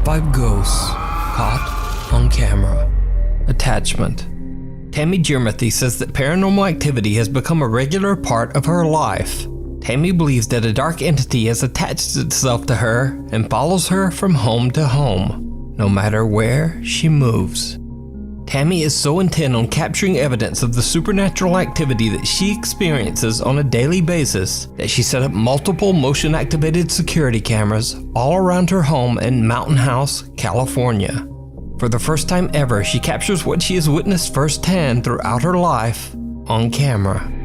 Top 5 Ghosts Caught on Camera. Attachment. Tammy Jermathy says that paranormal activity has become a regular part of her life. Tammy believes that a dark entity has attached itself to her and follows her from home to home, no matter where she moves. Tammy is so intent on capturing evidence of the supernatural activity that she experiences on a daily basis that she set up multiple motion-activated security cameras all around her home in Mountain House, California. For the first time ever, she captures what she has witnessed firsthand throughout her life on camera.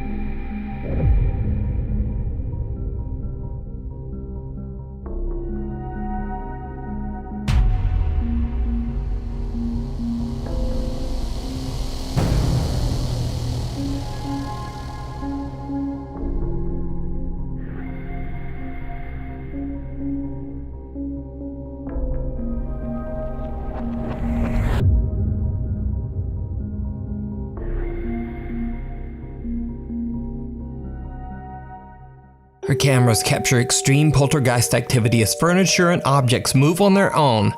Her cameras capture extreme poltergeist activity as furniture and objects move on their own.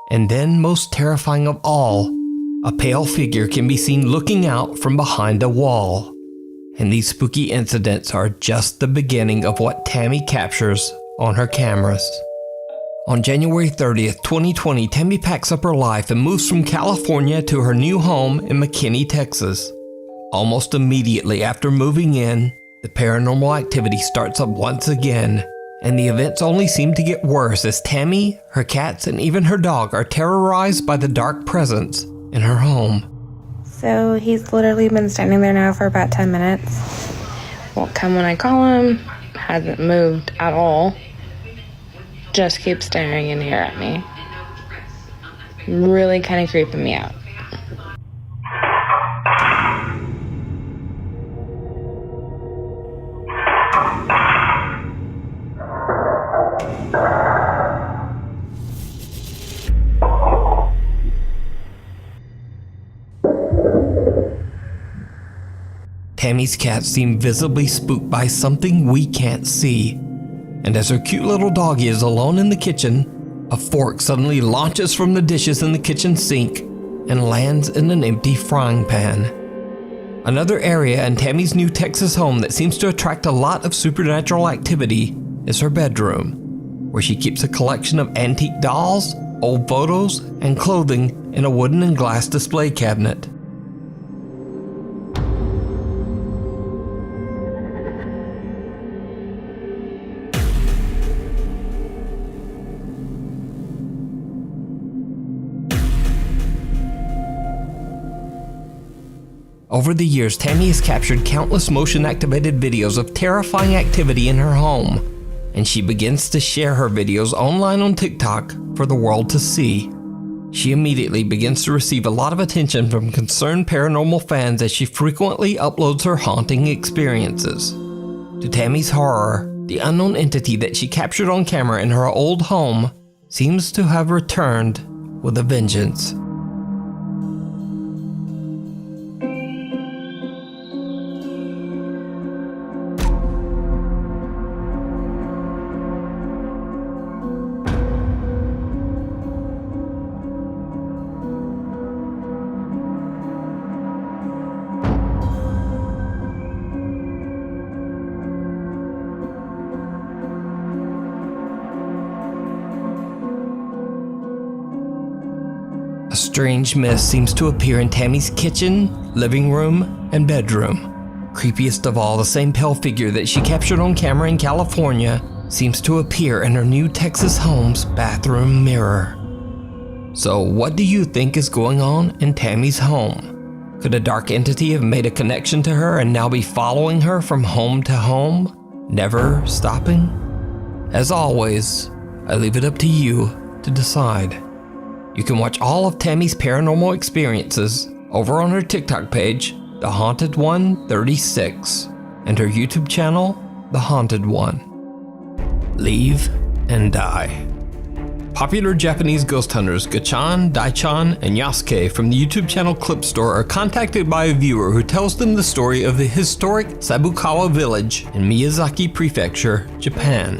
And then, most terrifying of all, a pale figure can be seen looking out from behind a wall. And these spooky incidents are just the beginning of what Tammy captures on her cameras. On January 30th, 2020, Tammy packs up her life and moves from California to her new home in McKinney, Texas. Almost immediately after moving in, the paranormal activity starts up once again, and the events only seem to get worse as Tammy, her cats, and even her dog are terrorized by the dark presence in her home. So he's literally been standing there now for about 10 minutes. Won't come when I call him, hasn't moved at all. Just keeps staring in here at me. Really kind of creeping me out. Tammy's cats seem visibly spooked by something we can't see. And as her cute little doggie is alone in the kitchen, a fork suddenly launches from the dishes in the kitchen sink and lands in an empty frying pan. Another area in Tammy's new Texas home that seems to attract a lot of supernatural activity is her bedroom, where she keeps a collection of antique dolls, old photos, and clothing in a wooden and glass display cabinet. Over the years, Tammy has captured countless motion-activated videos of terrifying activity in her home, and she begins to share her videos online on TikTok for the world to see. She immediately begins to receive a lot of attention from concerned paranormal fans as she frequently uploads her haunting experiences. To Tammy's horror, the unknown entity that she captured on camera in her old home seems to have returned with a vengeance. A strange mist seems to appear in Tammy's kitchen, living room, and bedroom. Creepiest of all, the same pale figure that she captured on camera in California seems to appear in her new Texas home's bathroom mirror. So what do you think is going on in Tammy's home? Could a dark entity have made a connection to her and now be following her from home to home, never stopping? As always, I leave it up to you to decide. You can watch all of Tammy's paranormal experiences over on her TikTok page, The Haunted One 36, and her YouTube channel, The Haunted One. Leave and die. Popular Japanese ghost hunters Gachan, Daichan, and Yasuke from the YouTube channel Clip Store are contacted by a viewer who tells them the story of the historic Sabukawa village in Miyazaki Prefecture, Japan.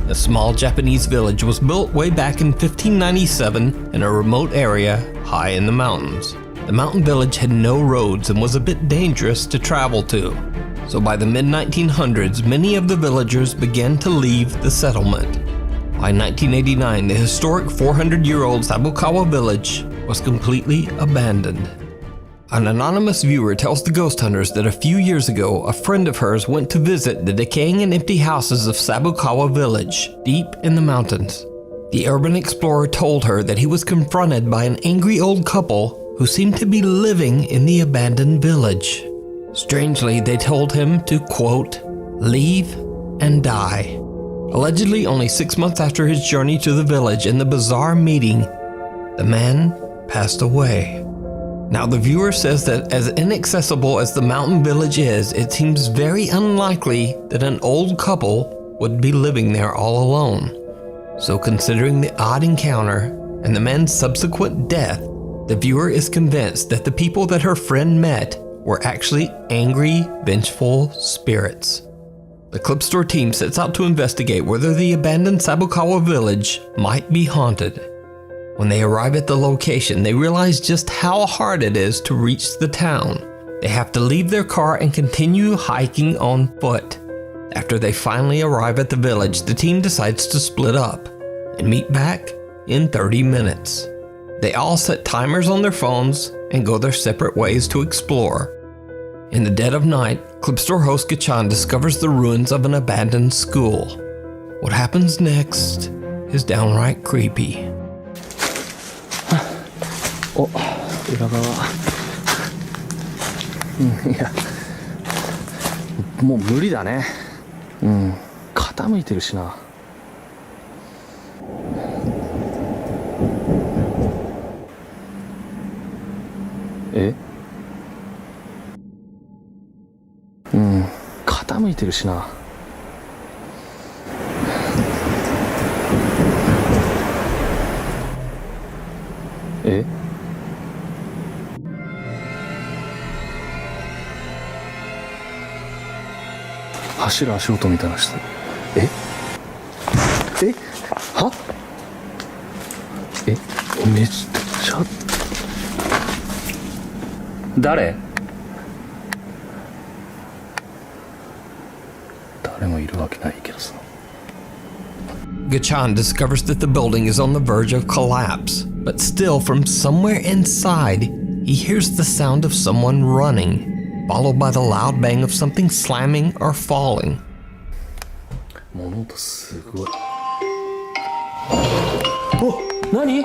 A small Japanese village was built way back in 1597 in a remote area high in the mountains. The mountain village had no roads and was a bit dangerous to travel to. So by the mid-1900s, many of the villagers began to leave the settlement. By 1989, the historic 400-year-old Sabukawa village was completely abandoned. An anonymous viewer tells the ghost hunters that a few years ago, a friend of hers went to visit the decaying and empty houses of Sabukawa village, deep in the mountains. The urban explorer told her that he was confronted by an angry old couple who seemed to be living in the abandoned village. Strangely, they told him to, quote, leave and die. Allegedly, only 6 months after his journey to the village and the bizarre meeting, the man passed away. Now, the viewer says that as inaccessible as the mountain village is, it seems very unlikely that an old couple would be living there all alone. So considering the odd encounter and the man's subsequent death, the viewer is convinced that the people that her friend met were actually angry, vengeful spirits. The clip store team sets out to investigate whether the abandoned Sabukawa village might be haunted. When they arrive at the location, they realize just how hard it is to reach the town. They have to leave their car and continue hiking on foot. After they finally arrive at the village, the team decides to split up and meet back in 30 minutes. They all set timers on their phones and go their separate ways to explore. In the dead of night, clip store host Gachan discovers the ruins of an abandoned school. What happens next is downright creepy. お、裏側。いや、もう無理だね。傾いてるしな。傾いてるしな。走る足音みたいなして。は？めっちゃ。誰？誰もいるわけないけどさ。Gachan discovers that the building is on the verge of collapse, but still from somewhere inside, he hears the sound of someone running, followed by the loud bang of something slamming or falling. 物音すごい。お、何？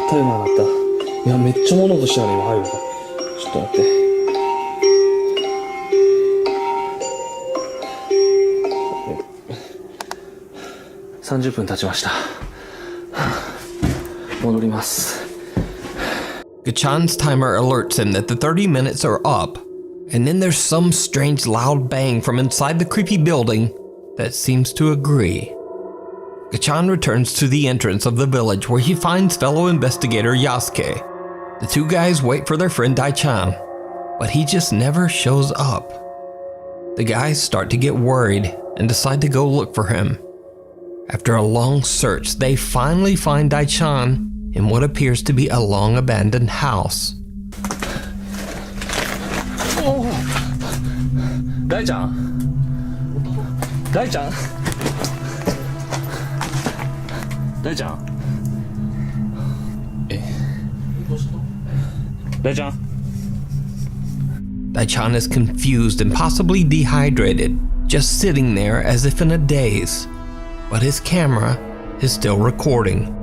タイマー鳴った。いや、めっちゃ物音したね、今入るから。ちょっと待って。30分経ちました。戻ります。Gachan's timer alerts him that the 30 minutes are up, and then there's some strange loud bang from inside the creepy building that seems to agree. Gachan returns to the entrance of the village where he finds fellow investigator Yasuke. The two guys wait for their friend Daichan, but he just never shows up. The guys start to get worried and decide to go look for him. After a long search, they finally find Daichan in what appears to be a long abandoned house. Daichan? Daichan? Daichan? Daichan? Daichan is confused and possibly dehydrated, just sitting there as if in a daze. But his camera is still recording.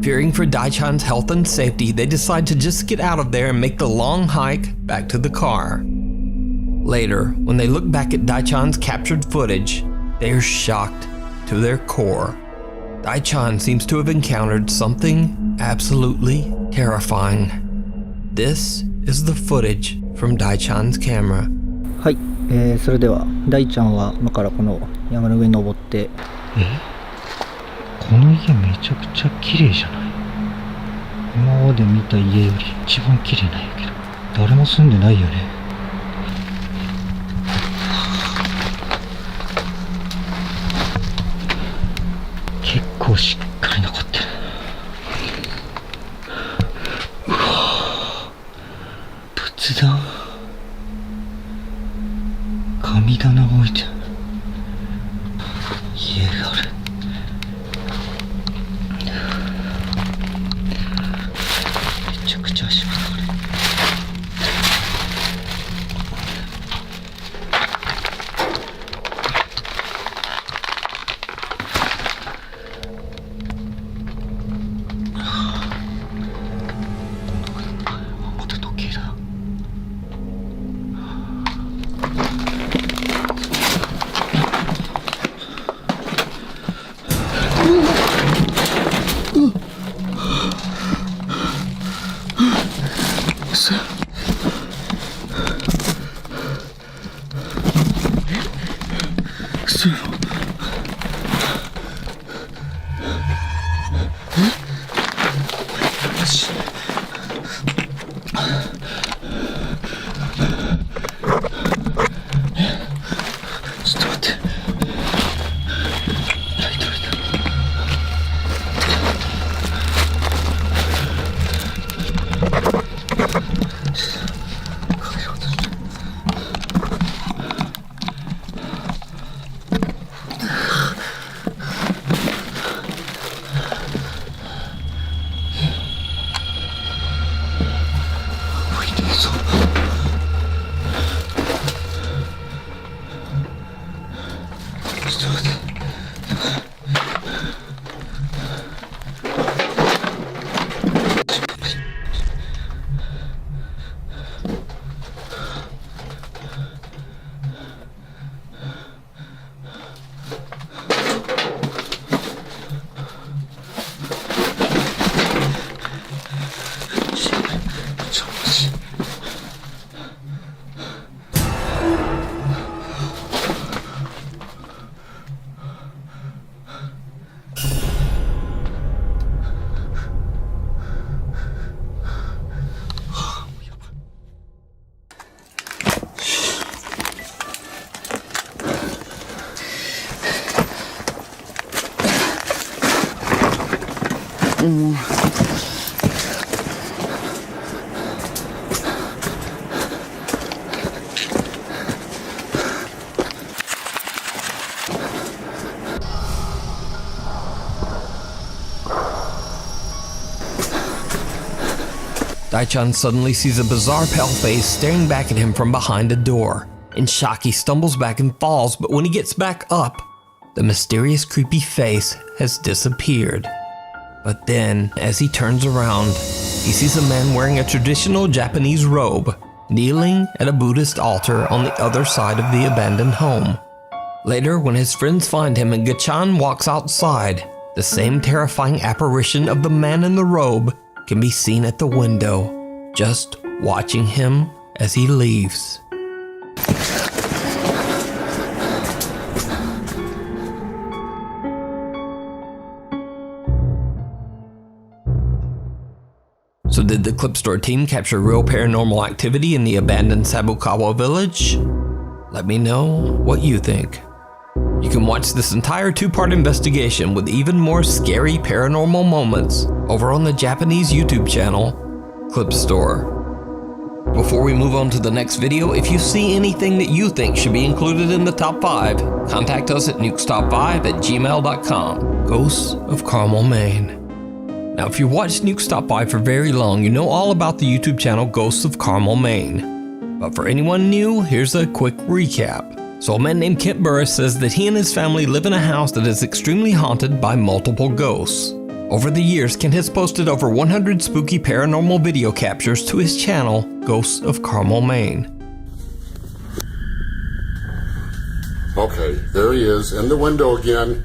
Fearing for Daichan's health and safety, they decide to just get out of there and make the long hike back to the car. Later, when they look back at Daichan's captured footage, they are shocked to their core. Daichan seems to have encountered something absolutely terrifying. This is the footage from Daichan's camera. はい、それでは大ちゃんは今からこの山の上に登って。この家めちゃくちゃ綺麗じゃない？今まで見た家より一番綺麗なんやけど、誰も住んでないよね。神棚が置いてある。家がある。めちゃくちゃ足がある。また時計だ。Daichan suddenly sees a bizarre pale face staring back at him from behind a door. In shock, he stumbles back and falls, but when he gets back up, the mysterious creepy face has disappeared. But then, as he turns around, he sees a man wearing a traditional Japanese robe, kneeling at a Buddhist altar on the other side of the abandoned home. Later, when his friends find him and Gachan walks outside, the same terrifying apparition of the man in the robe can be seen at the window, just watching him as he leaves. So did the Clip Store team capture real paranormal activity in the abandoned Sabukawa village? Let me know what you think. You can watch this entire 2-part investigation with even more scary paranormal moments over on the Japanese YouTube channel, Clip Store. Before we move on to the next video, if you see anything that you think should be included in the top 5, contact us at nukestop5@gmail.com. Ghosts of Carmel, Maine. Now, if you watched Nuke Stop By for very long, you know all about the YouTube channel Ghosts of Carmel, Maine. But for anyone new, here's a quick recap. So a man named Kent Burris says that he and his family live in a house that is extremely haunted by multiple ghosts. Over the years, Kent has posted over 100 spooky paranormal video captures to his channel, Ghosts of Carmel, Maine. Okay, there he is, in the window again.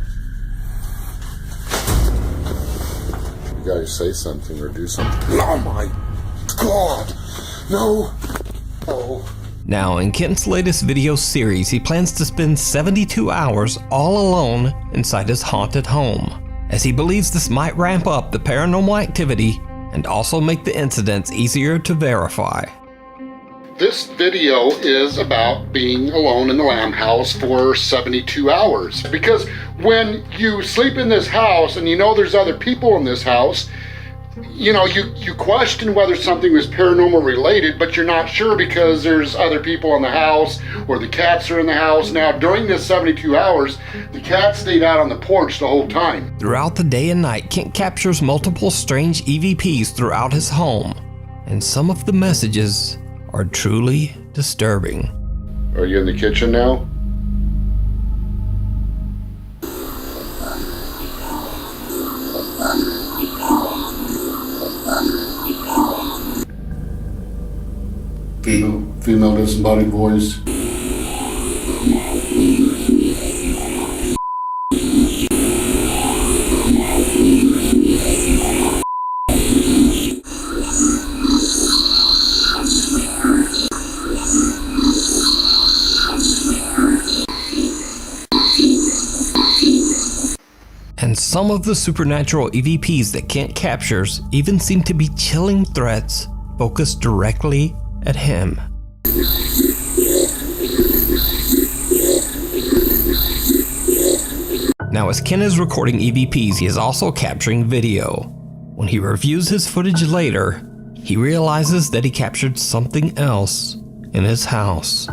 You gotta say something or do something. Oh my God! No! Oh. Now, in Kent's latest video series, he plans to spend 72 hours all alone inside his haunted home, as he believes this might ramp up the paranormal activity and also make the incidents easier to verify. This video is about being alone in the Lamb house for 72 hours. Because when you sleep in this house and you know there's other people in this house, you know, you question whether something was paranormal related, but you're not sure because there's other people in the house or the cats are in the house. Now, during this 72 hours, the cat stayed out on the porch the whole time. Throughout the day and night, Kent captures multiple strange EVPs throughout his home, and some of the messages are truly disturbing. Are you in the kitchen now? Female disembodied voice. And some of the supernatural EVPs that Kent captures even seem to be chilling threats focused directly at him. Now, as Ken is recording EVPs, he is also capturing video. When he reviews his footage later, he realizes that he captured something else in his house.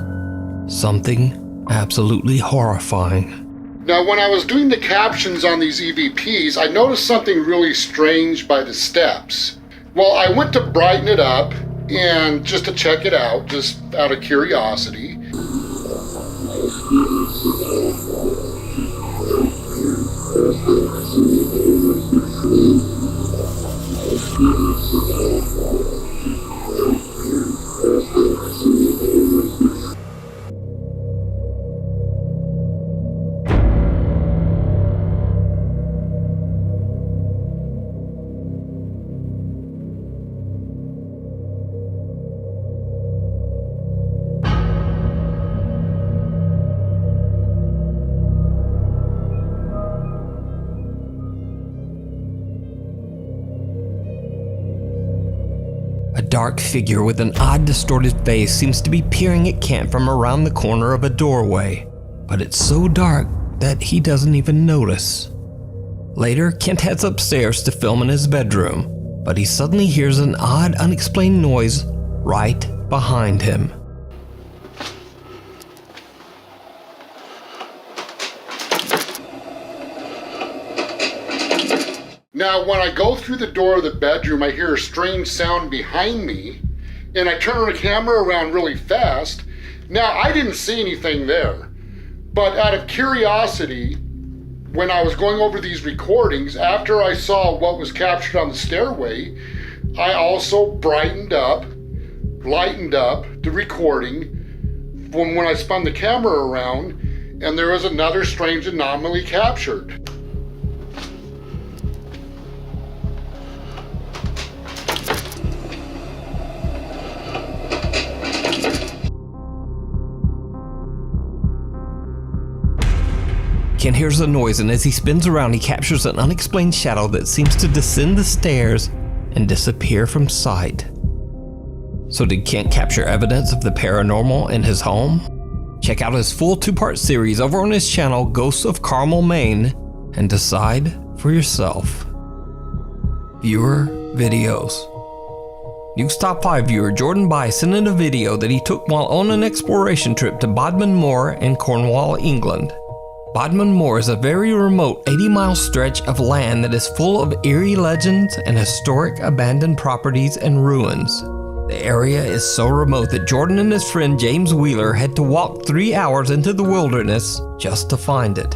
Something absolutely horrifying. Now, when I was doing the captions on these EVPs, I noticed something really strange by the steps. Well, I went to brighten it up and just to check it out, just out of curiosity. A dark figure with an odd distorted face seems to be peering at Kent from around the corner of a doorway, but it's so dark that he doesn't even notice. Later, Kent heads upstairs to film in his bedroom, but he suddenly hears an odd, unexplained noise right behind him. Now, when I go through the door of the bedroom, I hear a strange sound behind me, and I turn the camera around really fast. Now, I didn't see anything there, but out of curiosity, when I was going over these recordings, after I saw what was captured on the stairway, I also lightened up the recording when I spun the camera around, and there was another strange anomaly captured. Ken hears a noise, and as he spins around, he captures an unexplained shadow that seems to descend the stairs and disappear from sight. So did Kent capture evidence of the paranormal in his home? Check out his full 2-part series over on his channel, Ghosts of Carmel, Maine, and decide for yourself. Viewer videos. Nuke's Top 5 viewer Jordan Bai sent in a video that he took while on an exploration trip to Bodmin Moor in Cornwall, England. Bodmin Moor is a very remote 80-mile stretch of land that is full of eerie legends and historic abandoned properties and ruins. The area is so remote that Jordan and his friend James Wheeler had to walk 3 hours into the wilderness just to find it.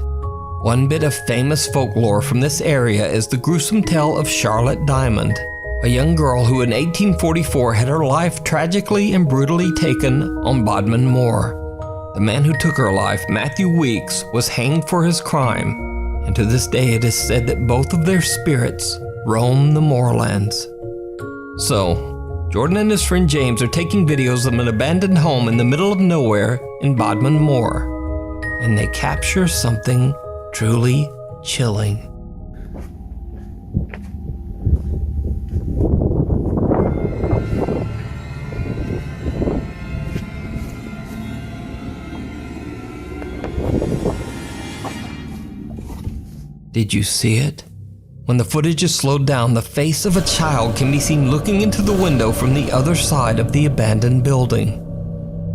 One bit of famous folklore from this area is the gruesome tale of Charlotte Diamond, a young girl who in 1844 had her life tragically and brutally taken on Bodmin Moor. The man who took her life, Matthew Weeks, was hanged for his crime, and to this day it is said that both of their spirits roam the moorlands. So, Jordan and his friend James are taking videos of an abandoned home in the middle of nowhere in Bodmin Moor, and they capture something truly chilling. Did you see it? When the footage is slowed down, the face of a child can be seen looking into the window from the other side of the abandoned building.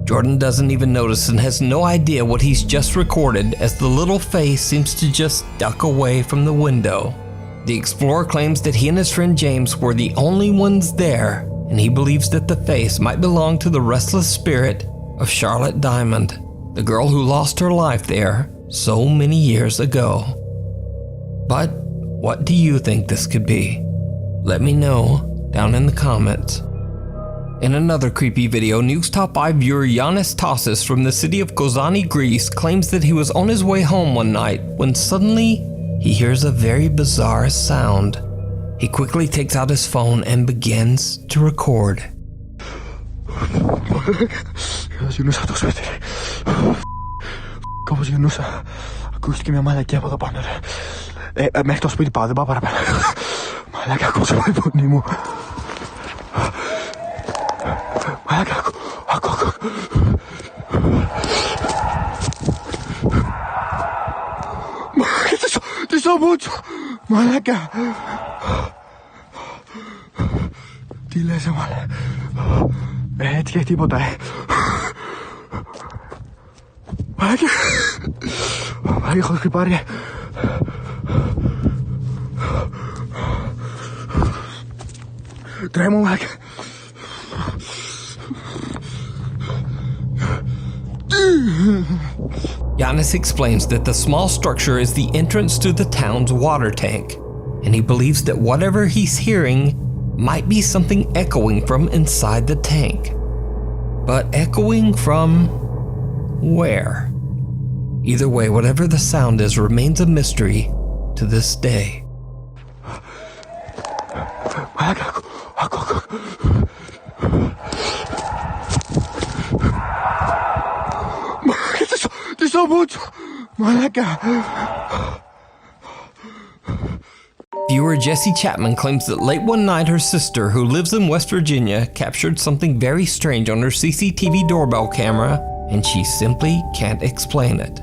Jordan doesn't even notice and has no idea what he's just recorded as the little face seems to just duck away from the window. The explorer claims that he and his friend James were the only ones there, and he believes that the face might belong to the restless spirit of Charlotte Diamond, the girl who lost her life there so many years ago. But what do you think this could be? Let me know down in the comments. In another creepy video, News Top 5 viewer Yanis Tassis from the city of Kozani, Greece claims that he was on his way home one night when suddenly he hears a very bizarre sound. He quickly takes out his phone and begins to record. Yanis explains that the small structure is the entrance to the town's water tank, and he believes that whatever he's hearing might be something echoing from inside the tank. But echoing from where? Either way, whatever the sound is remains a mystery to this day. Viewer Jesse Chapman claims that late one night her sister, who lives in West Virginia, captured something very strange on her CCTV doorbell camera, and she simply can't explain it.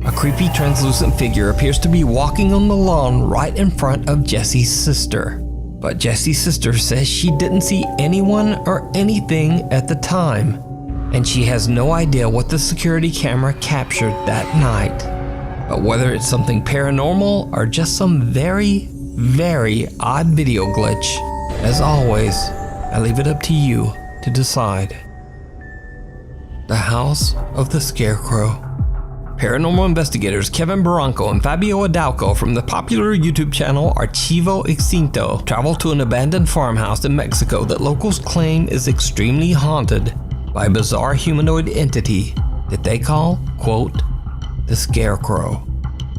A creepy translucent figure appears to be walking on the lawn right in front of Jesse's sister. But Jesse's sister says she didn't see anyone or anything at the time, and she has no idea what the security camera captured that night. But whether it's something paranormal or just some very, very odd video glitch, as always, I leave it up to you to decide. The House of the Scarecrow. Paranormal investigators Kevin Barranco and Fabio Adalco from the popular YouTube channel Archivo Extinto travel to an abandoned farmhouse in Mexico that locals claim is extremely haunted by a bizarre humanoid entity that they call, quote, the Scarecrow.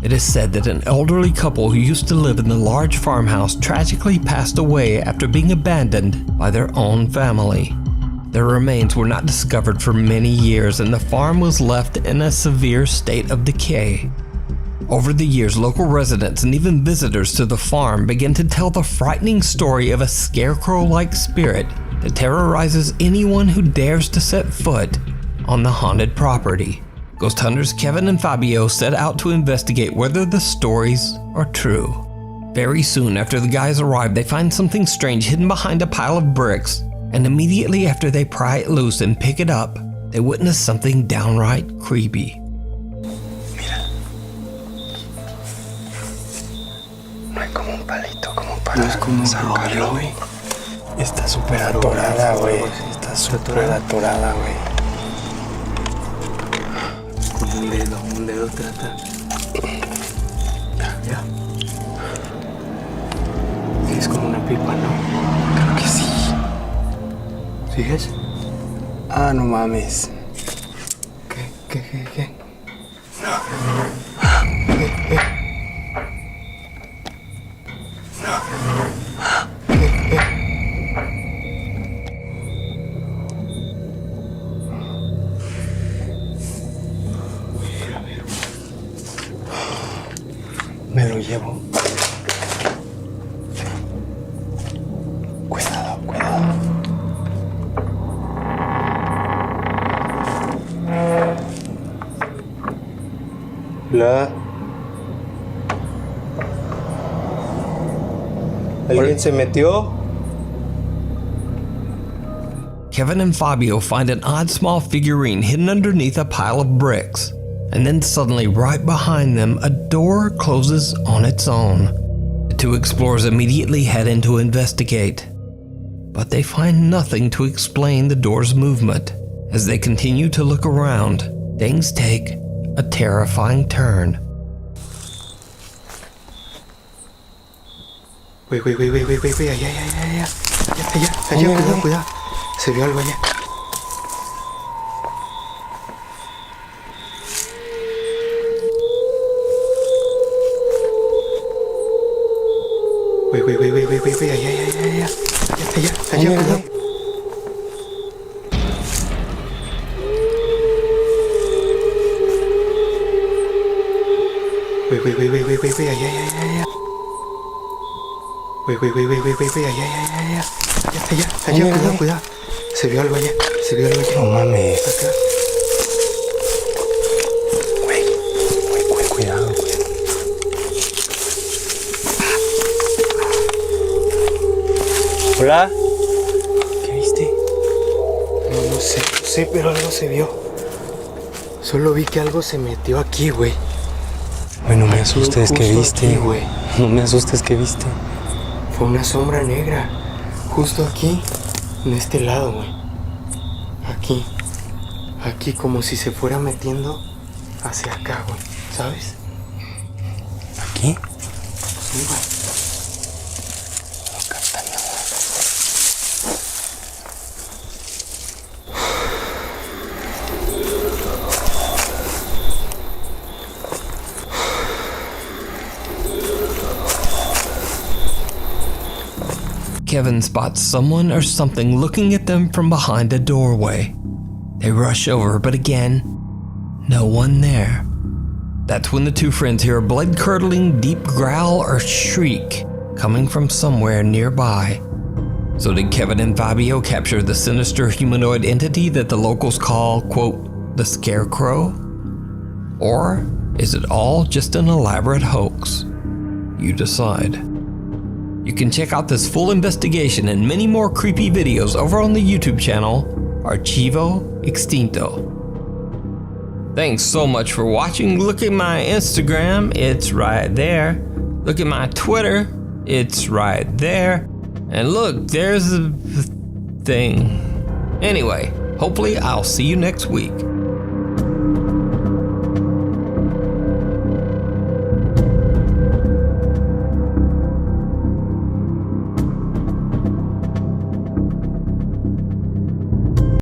It is said that an elderly couple who used to live in the large farmhouse tragically passed away after being abandoned by their own family. Their remains were not discovered for many years, and the farm was left in a severe state of decay. Over the years, local residents and even visitors to the farm began to tell the frightening story of a scarecrow-like spirit that terrorizes anyone who dares to set foot on the haunted property. Ghost hunters Kevin and Fabio set out to investigate whether the stories are true. Very soon after the guys arrive, they find something strange hidden behind a pile of bricks, and immediately after they pry it loose and pick it up, they witness something downright creepy. Mira. No hay como un palito como para sacarlo, güey. Está súper atorada, güey. Está súper atorada, güey. Con un dedo trata. Ya. Es como una pipa, ¿no? Creo que sí. ¿Sigues? Ah, no mames. ¿Qué? No. ¿Qué? No. Hola. ¿Alguien se metió? Kevin and Fabio find an odd small figurine hidden underneath a pile of bricks. And then suddenly, right behind them, a door closes on its own. The two explorers immediately head in to investigate. But they find nothing to explain the door's movement. As they continue to look around, things take a terrifying turn. Güey, allá, cuidado. Se vio algo allá. Güey, allá, cuidado. Güey, allá. Allá, cuidado. Se vio algo allá. No mames. Acá. Güey, cuidado. Hola. ¿Qué viste? No sé, pero algo se vio. Solo vi que algo se metió aquí, güey. Güey, no me asustes, ¿qué viste? Aquí, güey. No me asustes, ¿qué viste? Fue una sombra negra. Justo aquí, en este lado, güey. Aquí como si se fuera metiendo hacia acá, güey. ¿Sabes? ¿Aquí? Sí, güey. No capta nada. Kevin spots someone or something looking at them from behind a doorway. They rush over, but again, no one there. That's when the two friends hear a blood-curdling deep growl or shriek coming from somewhere nearby. So did Kevin and Fabio capture the sinister humanoid entity that the locals call, quote, the Scarecrow? Or is it all just an elaborate hoax? You decide. You can check out this full investigation and many more creepy videos over on the YouTube channel, Archivo Extinto. Thanks so much for watching. Look at my Instagram, it's right there. Look at my Twitter, it's right there. And look, there's a thing. Anyway, hopefully I'll see you next week.